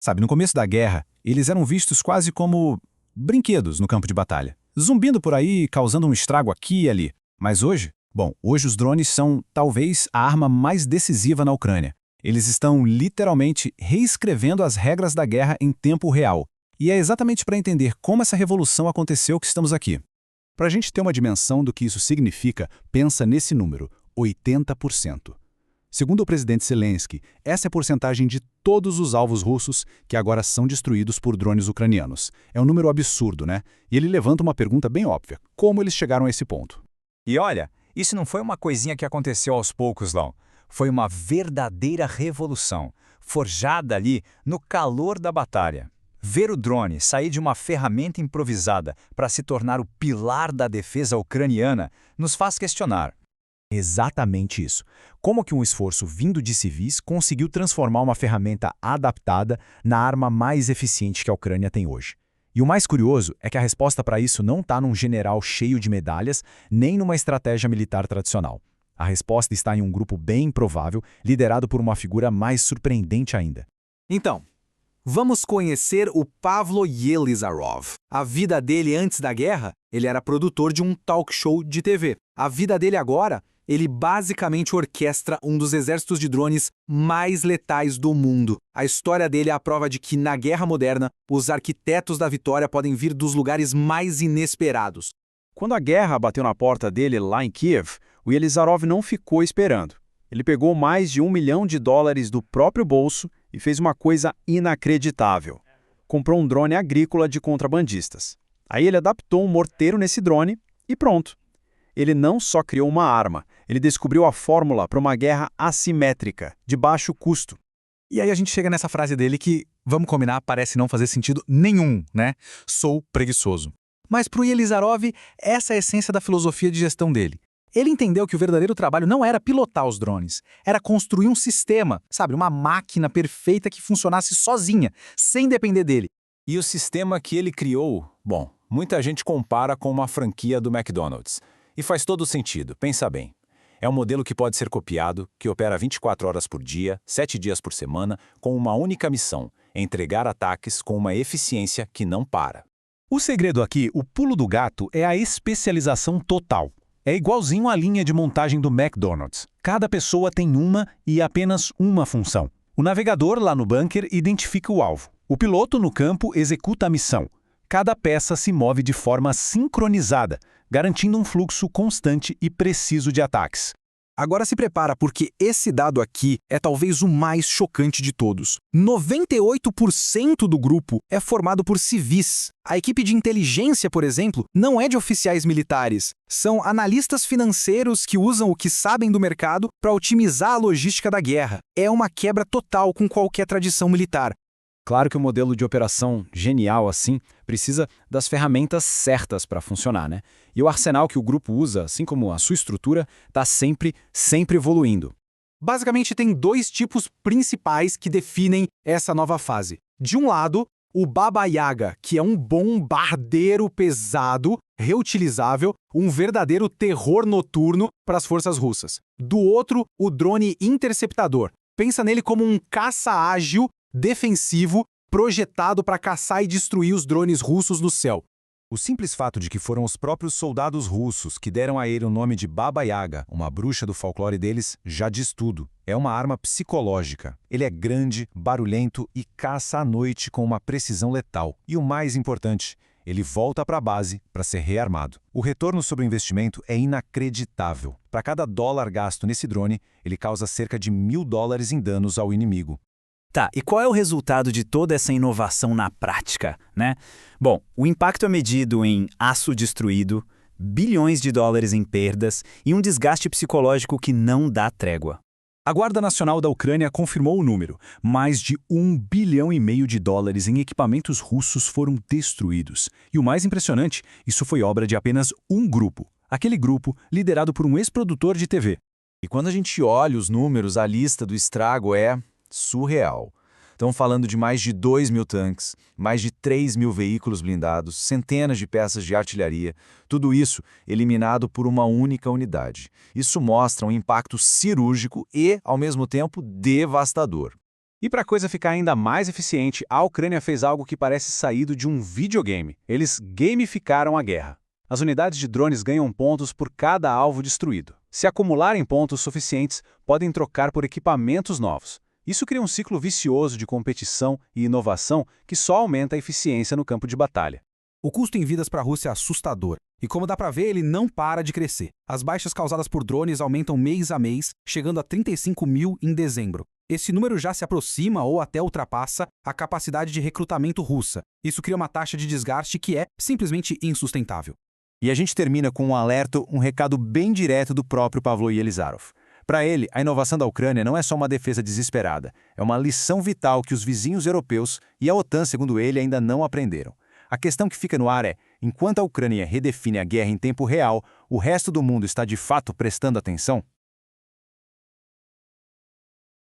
Sabe, no começo da guerra, eles eram vistos quase como brinquedos no campo de batalha, zumbindo por aí, causando um estrago aqui e ali. Mas hoje, hoje os drones são talvez a arma mais decisiva na Ucrânia. Eles estão literalmente reescrevendo as regras da guerra em tempo real. E é exatamente para entender como essa revolução aconteceu que estamos aqui. Para a gente ter uma dimensão do que isso significa, pensa nesse número, 80%. Segundo o presidente Zelensky, essa é a porcentagem de todos os alvos russos que agora são destruídos por drones ucranianos. É um número absurdo, né? E ele levanta uma pergunta bem óbvia: como eles chegaram a esse ponto? E olha, isso não foi uma coisinha que aconteceu aos poucos, não. Foi uma verdadeira revolução, forjada ali no calor da batalha. Ver o drone sair de uma ferramenta improvisada para se tornar o pilar da defesa ucraniana nos faz questionar. Exatamente isso. Como que um esforço vindo de civis conseguiu transformar uma ferramenta adaptada na arma mais eficiente que a Ucrânia tem hoje? E o mais curioso é que a resposta para isso não está num general cheio de medalhas, nem numa estratégia militar tradicional. A resposta está em um grupo bem improvável, liderado por uma figura mais surpreendente ainda. Então, vamos conhecer o Pavlo Yelizarov. A vida dele antes da guerra, ele era produtor de um talk show de TV. A vida dele agora, ele basicamente orquestra um dos exércitos de drones mais letais do mundo. A história dele é a prova de que, na guerra moderna, os arquitetos da vitória podem vir dos lugares mais inesperados. Quando a guerra bateu na porta dele lá em Kiev, o Yelizarov não ficou esperando. Ele pegou mais de $1 milhão do próprio bolso e fez uma coisa inacreditável. Comprou um drone agrícola de contrabandistas. Aí ele adaptou um morteiro nesse drone e pronto. Ele não só criou uma arma, ele descobriu a fórmula para uma guerra assimétrica, de baixo custo. E aí a gente chega nessa frase dele que, vamos combinar, parece não fazer sentido nenhum, né? Sou preguiçoso. Mas para o Yelizarov, essa é a essência da filosofia de gestão dele. Ele entendeu que o verdadeiro trabalho não era pilotar os drones, era construir um sistema, sabe, uma máquina perfeita que funcionasse sozinha, sem depender dele. E o sistema que ele criou, muita gente compara com uma franquia do McDonald's. E faz todo sentido, pensa bem. É um modelo que pode ser copiado, que opera 24 horas por dia, 7 dias por semana, com uma única missão: entregar ataques com uma eficiência que não para. O segredo aqui, o pulo do gato, é a especialização total. É igualzinho à linha de montagem do McDonald's. Cada pessoa tem uma e apenas uma função. O navegador lá no bunker identifica o alvo. O piloto no campo executa a missão. Cada peça se move de forma sincronizada, garantindo um fluxo constante e preciso de ataques. Agora se prepara, porque esse dado aqui é talvez o mais chocante de todos. 98% do grupo é formado por civis. A equipe de inteligência, por exemplo, não é de oficiais militares. São analistas financeiros que usam o que sabem do mercado para otimizar a logística da guerra. É uma quebra total com qualquer tradição militar. Claro que o modelo de operação genial assim precisa das ferramentas certas para funcionar, né? E o arsenal que o grupo usa, assim como a sua estrutura, está sempre evoluindo. Basicamente, tem dois tipos principais que definem essa nova fase. De um lado, o Baba Yaga, que é um bombardeiro pesado, reutilizável, um verdadeiro terror noturno para as forças russas. Do outro, o drone interceptador. Pensa nele como um caça ágil, defensivo, projetado para caçar e destruir os drones russos no céu. O simples fato de que foram os próprios soldados russos que deram a ele o nome de Baba Yaga, uma bruxa do folclore deles, já diz tudo. É uma arma psicológica. Ele é grande, barulhento e caça à noite com uma precisão letal. E o mais importante, ele volta para a base para ser rearmado. O retorno sobre o investimento é inacreditável. Para cada dólar gasto nesse drone, ele causa cerca de $1.000 em danos ao inimigo. Tá, e qual é o resultado de toda essa inovação na prática, né? Bom, o impacto é medido em aço destruído, bilhões de dólares em perdas e um desgaste psicológico que não dá trégua. A Guarda Nacional da Ucrânia confirmou o número. Mais de $1,5 bilhão em equipamentos russos foram destruídos. E o mais impressionante, isso foi obra de apenas um grupo. Aquele grupo liderado por um ex-produtor de TV. E quando a gente olha os números, a lista do estrago é surreal. Estão falando de mais de 2.000 tanques, mais de 3.000 veículos blindados, centenas de peças de artilharia, tudo isso eliminado por uma única unidade. Isso mostra um impacto cirúrgico e, ao mesmo tempo, devastador. E para a coisa ficar ainda mais eficiente, a Ucrânia fez algo que parece saído de um videogame. Eles gamificaram a guerra. As unidades de drones ganham pontos por cada alvo destruído. Se acumularem pontos suficientes, podem trocar por equipamentos novos. Isso cria um ciclo vicioso de competição e inovação que só aumenta a eficiência no campo de batalha. O custo em vidas para a Rússia é assustador. E como dá para ver, ele não para de crescer. As baixas causadas por drones aumentam mês a mês, chegando a 35 mil em dezembro. Esse número já se aproxima ou até ultrapassa a capacidade de recrutamento russa. Isso cria uma taxa de desgaste que é simplesmente insustentável. E a gente termina com um alerta, um recado bem direto do próprio Pavlo Yelizarov. Para ele, a inovação da Ucrânia não é só uma defesa desesperada, é uma lição vital que os vizinhos europeus e a OTAN, segundo ele, ainda não aprenderam. A questão que fica no ar é, enquanto a Ucrânia redefine a guerra em tempo real, o resto do mundo está de fato prestando atenção?